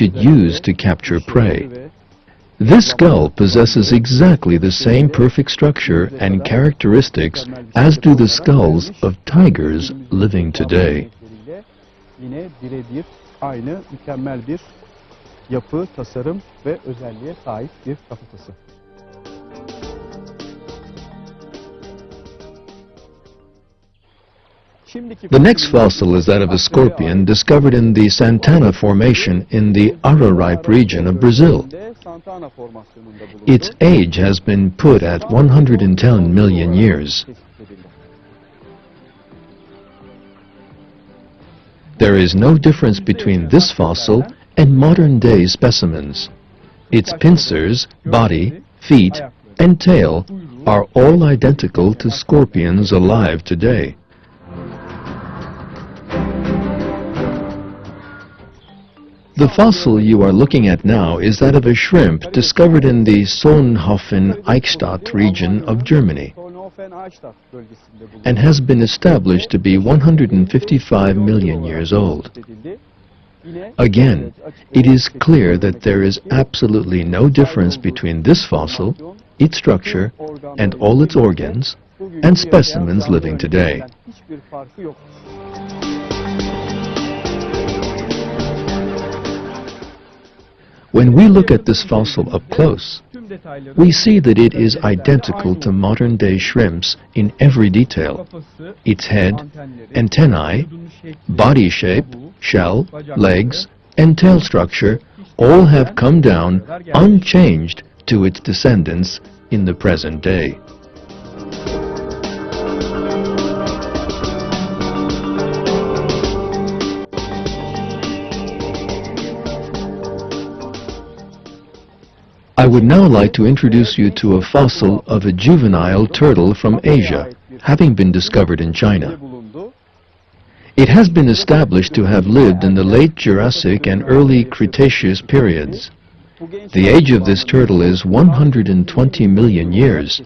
it used to capture prey. This skull possesses exactly the same perfect structure and characteristics as do the skulls of tigers living today. Yine birebir aynı mükemmel bir yapı, tasarım ve özelliğe sahip bir kafatası. The next fossil is that of a scorpion discovered in the Santana Formation in the Araripe region of Brazil. Its age has been put at 110 million years. There is no difference between this fossil and modern-day specimens. Its pincers, body, feet, and tail are all identical to scorpions alive today. The fossil you are looking at now is that of a shrimp discovered in the Solnhofen-Eichstätt region of Germany and has been established to be 155 million years old. Again, it is clear that there is absolutely no difference between this fossil, its structure, and all its organs, and specimens living today. When we look at this fossil up close, we see that it is identical to modern-day shrimps in every detail. Its head, antennae, body shape, shell, legs, and tail structure all have come down unchanged to its descendants in the present day. I would now like to introduce you to a fossil of a juvenile turtle from Asia, having been discovered in China. It has been established to have lived in the late Jurassic and early Cretaceous periods. The age of this turtle is 120 million years.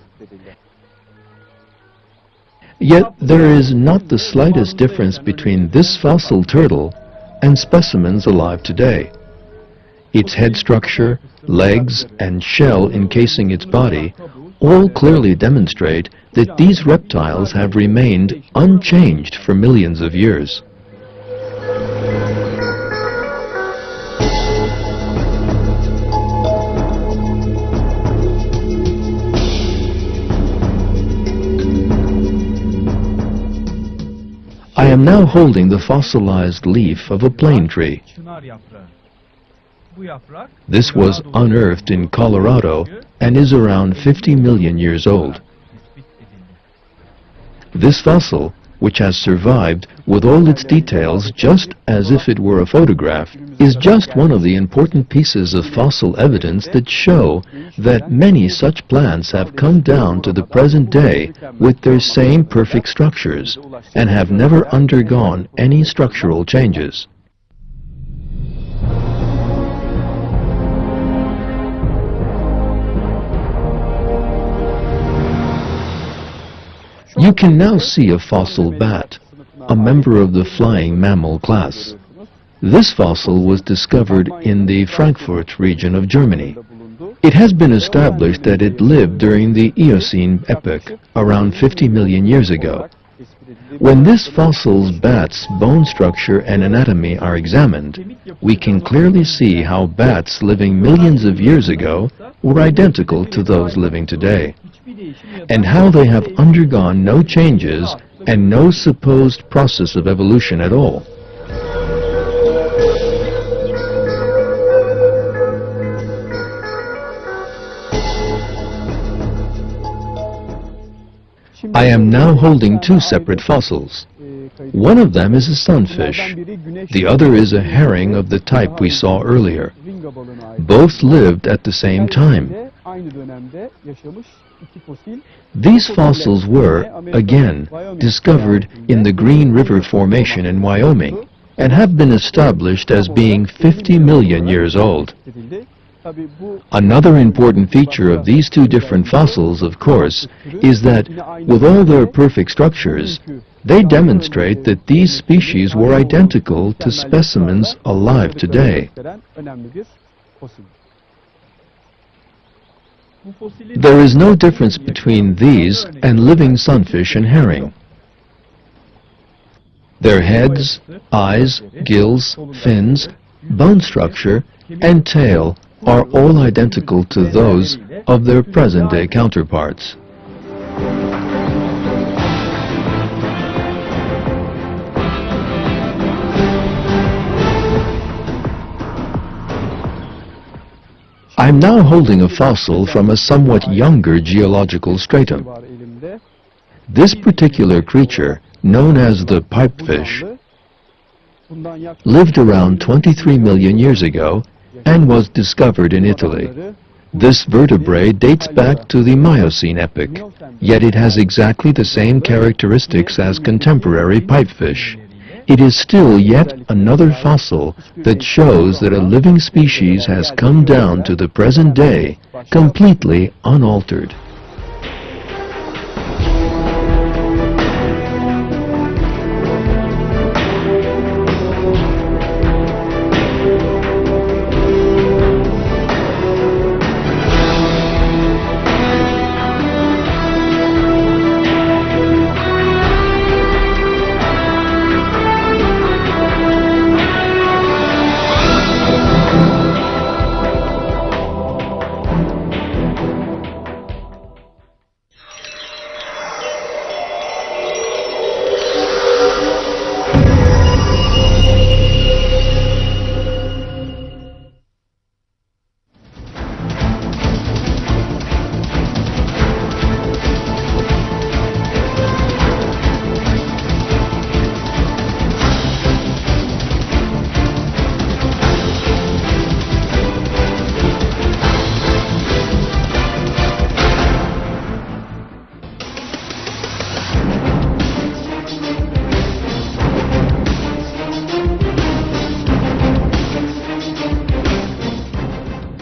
Yet there is not the slightest difference between this fossil turtle and specimens alive today. Its head structure, legs, and shell encasing its body all clearly demonstrate that these reptiles have remained unchanged for millions of years. I am now holding the fossilized leaf of a plane tree. This was unearthed in Colorado and is around 50 million years old. This fossil, which has survived with all its details just as if it were a photograph, is just one of the important pieces of fossil evidence that show that many such plants have come down to the present day with their same perfect structures and have never undergone any structural changes. You can now see a fossil bat, a member of the flying mammal class. This fossil was discovered in the Frankfurt region of Germany. It has been established that it lived during the Eocene epoch, around 50 million years ago. When this fossil's bat's bone structure and anatomy are examined, we can clearly see how bats living millions of years ago were identical to those living today, and how they have undergone no changes and no supposed process of evolution at all. I am now holding two separate fossils. One of them is a sunfish. The other is a herring of the type we saw earlier. Both lived at the same time. These fossils were, again, discovered in the Green River Formation in Wyoming and have been established as being 50 million years old. Another important feature of these two different fossils, of course, is that, with all their perfect structures, They demonstrate that these species were identical to specimens alive today. There is no difference between these and living sunfish and herring. Their heads, eyes, gills, fins, bone structure, and tail are all identical to those of their present-day counterparts. I'm now holding a fossil from a somewhat younger geological stratum. This particular creature, known as the pipefish, lived around 23 million years ago and was discovered in Italy. This vertebrate dates back to the Miocene epoch, yet it has exactly the same characteristics as contemporary pipefish. It is still yet another fossil that shows that a living species has come down to the present day completely unaltered.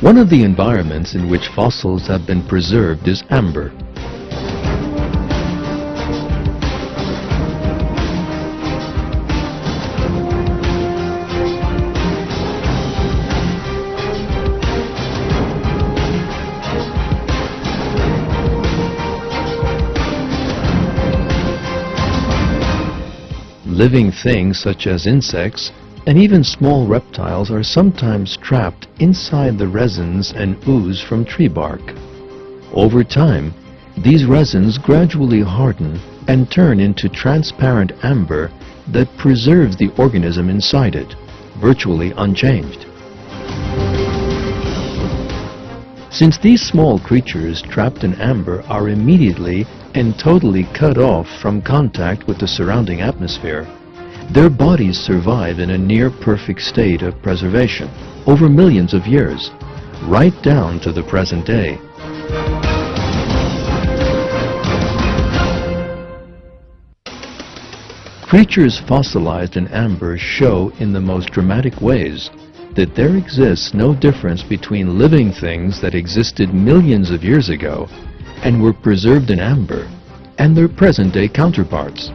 One of the environments in which fossils have been preserved is amber. Living things such as insects and even small reptiles are sometimes trapped inside the resins and ooze from tree bark. Over time, these resins gradually harden and turn into transparent amber that preserves the organism inside it, virtually unchanged. Since these small creatures trapped in amber are immediately and totally cut off from contact with the surrounding atmosphere, their bodies survive in a near-perfect state of preservation over millions of years, right down to the present day. Creatures fossilized in amber show in the most dramatic ways that there exists no difference between living things that existed millions of years ago and were preserved in amber and their present-day counterparts.